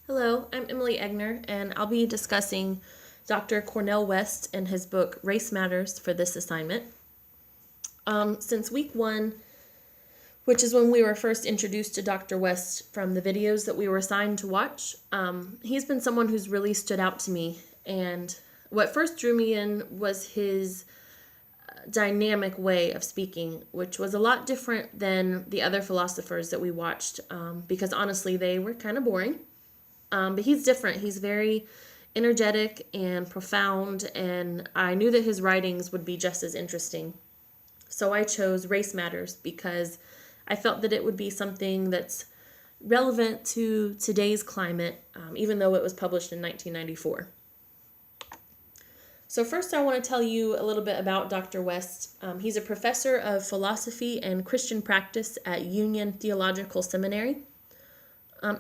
Hello, I'm Emily Egner, and I'll be discussing Dr. Cornel West and his book Race Matters for this assignment. Since week one, which is when we were first introduced to Dr. West from the videos that we were assigned to watch, he's been someone who's really stood out to me. And what first drew me in was his dynamic way of speaking, which was a lot different than the other philosophers that we watched, because honestly, they were kind of boring. But he's different. He's very energetic and profound, and I knew that his writings would be just as interesting. So I chose Race Matters because I felt that it would be something that's relevant to today's climate, even though it was published in 1994. So first I want to tell you a little bit about Dr. West. He's a professor of philosophy and Christian practice at Union Theological Seminary.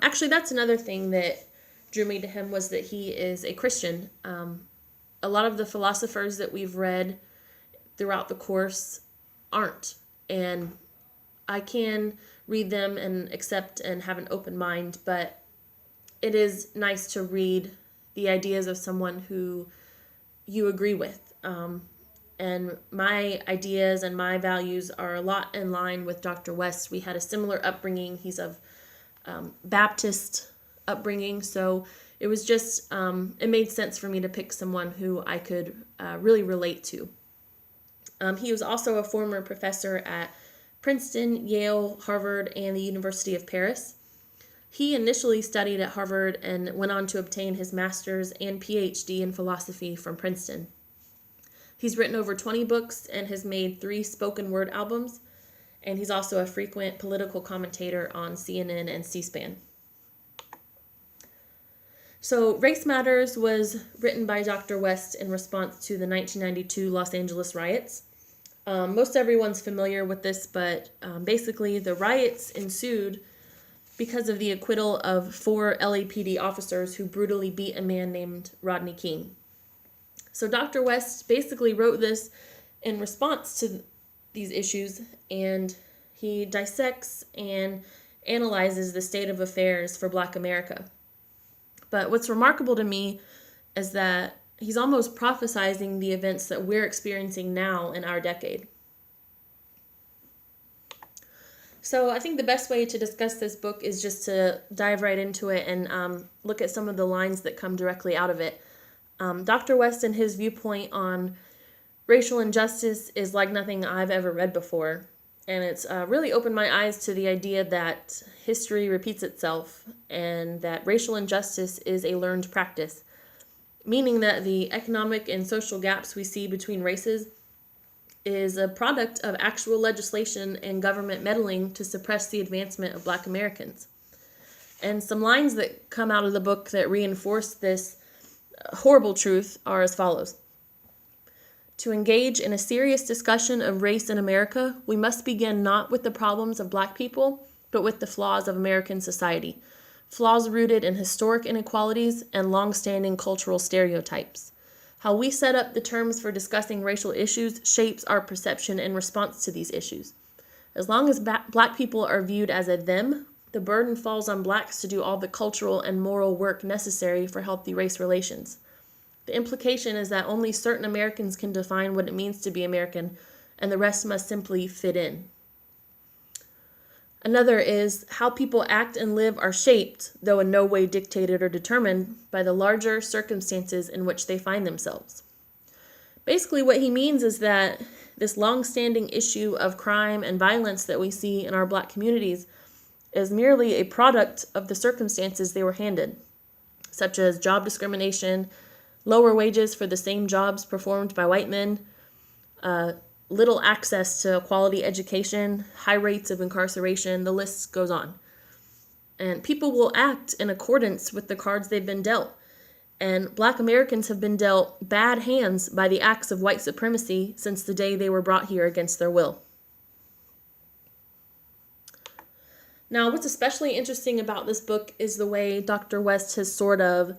Actually, that's another thing that drew me to him, was that he is a Christian. A lot of the philosophers that we've read throughout the course aren't. And I can read them and accept and have an open mind, but it is nice to read the ideas of someone who you agree with. And my ideas and my values are a lot in line with Dr. West. We had a similar upbringing. He's of Baptist upbringing, so it was just it made sense for me to pick someone who I could really relate to. He was also a former professor at Princeton, Yale, Harvard, and the University of Paris. He initially studied at Harvard and went on to obtain his master's and PhD in philosophy from Princeton. He's written over 20 books and has made 3 spoken word albums, and he's also a frequent political commentator on CNN and C-SPAN. So Race Matters was written by Dr. West in response to the 1992 Los Angeles riots. Most everyone's familiar with this, but basically the riots ensued because of the acquittal of 4 LAPD officers who brutally beat a man named Rodney King. So Dr. West basically wrote this in response to these issues, and he dissects and analyzes the state of affairs for Black America. But what's remarkable to me is that he's almost prophesizing the events that we're experiencing now in our decade. So I think the best way to discuss this book is just to dive right into it and look at some of the lines that come directly out of it. Dr. West and his viewpoint on racial injustice is like nothing I've ever read before. And it's really opened my eyes to the idea that history repeats itself and that racial injustice is a learned practice, meaning that the economic and social gaps we see between races is a product of actual legislation and government meddling to suppress the advancement of Black Americans. And some lines that come out of the book that reinforce this horrible truth are as follows. To engage in a serious discussion of race in America, we must begin not with the problems of Black people, but with the flaws of American society, flaws rooted in historic inequalities and long-standing cultural stereotypes. How we set up the terms for discussing racial issues shapes our perception in response to these issues. As long as Black people are viewed as a them, the burden falls on Blacks to do all the cultural and moral work necessary for healthy race relations. The implication is that only certain Americans can define what it means to be American, and the rest must simply fit in. Another is how people act and live are shaped, though in no way dictated or determined, by the larger circumstances in which they find themselves. Basically, what he means is that this long-standing issue of crime and violence that we see in our Black communities is merely a product of the circumstances they were handed, such as job discrimination, lower wages for the same jobs performed by white men, little access to quality education, high rates of incarceration, the list goes on. And people will act in accordance with the cards they've been dealt. And Black Americans have been dealt bad hands by the acts of white supremacy since the day they were brought here against their will. Now, what's especially interesting about this book is the way Dr. West has sort of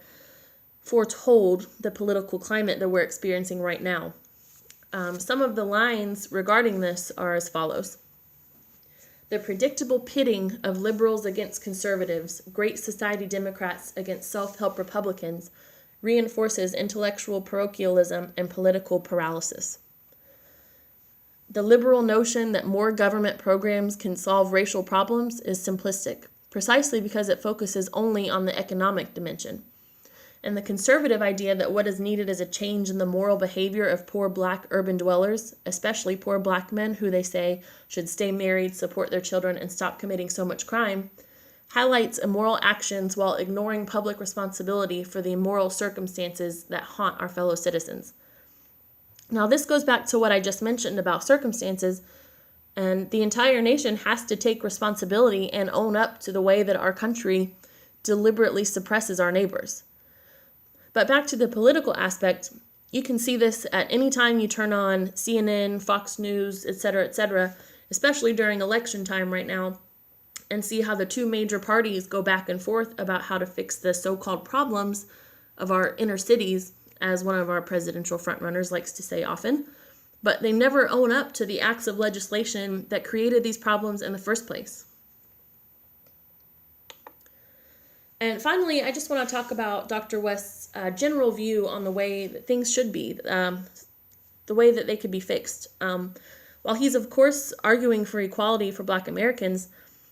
foretold the political climate that we're experiencing right now. Some of the lines regarding this are as follows. The predictable pitting of liberals against conservatives, great society Democrats against self-help Republicans, reinforces intellectual parochialism and political paralysis. The liberal notion that more government programs can solve racial problems is simplistic, precisely because it focuses only on the economic dimension. And the conservative idea that what is needed is a change in the moral behavior of poor black urban dwellers, especially poor black men who they say should stay married, support their children, and stop committing so much crime, highlights immoral actions while ignoring public responsibility for the immoral circumstances that haunt our fellow citizens. Now, this goes back to what I just mentioned about circumstances, and the entire nation has to take responsibility and own up to the way that our country deliberately suppresses our neighbors. But back to the political aspect, you can see this at any time you turn on CNN, Fox News, etc., especially during election time right now, and see how the two major parties go back and forth about how to fix the so-called problems of our inner cities, as one of our presidential frontrunners likes to say often, but they never own up to the acts of legislation that created these problems in the first place. And finally, I just want to talk about Dr. West's general view on the way that things should be, the way that they could be fixed. While he's, of course, arguing for equality for Black Americans,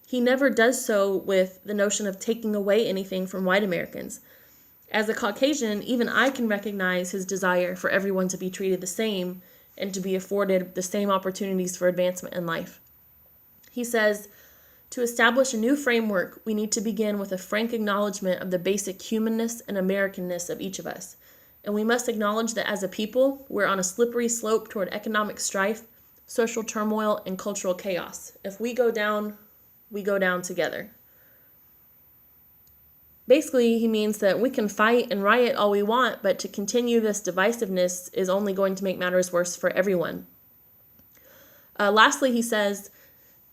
he never does so with the notion of taking away anything from white Americans. As a Caucasian, even I can recognize his desire for everyone to be treated the same and to be afforded the same opportunities for advancement in life. He says, to establish a new framework, we need to begin with a frank acknowledgement of the basic humanness and Americanness of each of us. And we must acknowledge that as a people, we're on a slippery slope toward economic strife, social turmoil, and cultural chaos. If we go down, we go down together. Basically, he means that we can fight and riot all we want, but to continue this divisiveness is only going to make matters worse for everyone. Lastly, he says,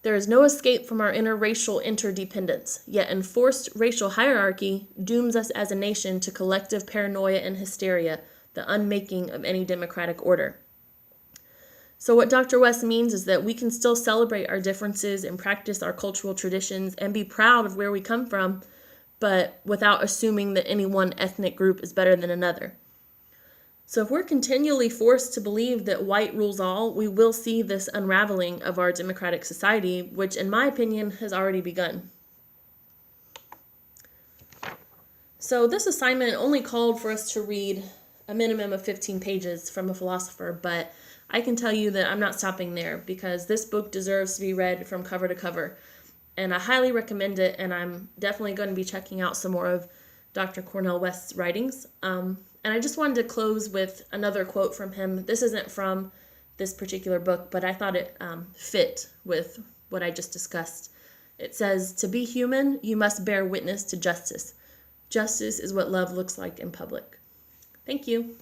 there is no escape from our interracial interdependence, yet enforced racial hierarchy dooms us as a nation to collective paranoia and hysteria, the unmaking of any democratic order. So what Dr. West means is that we can still celebrate our differences and practice our cultural traditions and be proud of where we come from, but without assuming that any one ethnic group is better than another. So if we're continually forced to believe that white rules all, we will see this unraveling of our democratic society, which in my opinion has already begun. So this assignment only called for us to read a minimum of 15 pages from a philosopher, but I can tell you that I'm not stopping there because this book deserves to be read from cover to cover. And I highly recommend it, and I'm definitely going to be checking out some more of Dr. Cornel West's writings. And I just wanted to close with another quote from him. This isn't from this particular book, but I thought it fit with what I just discussed. It says, "To be human, you must bear witness to justice. Justice is what love looks like in public." Thank you.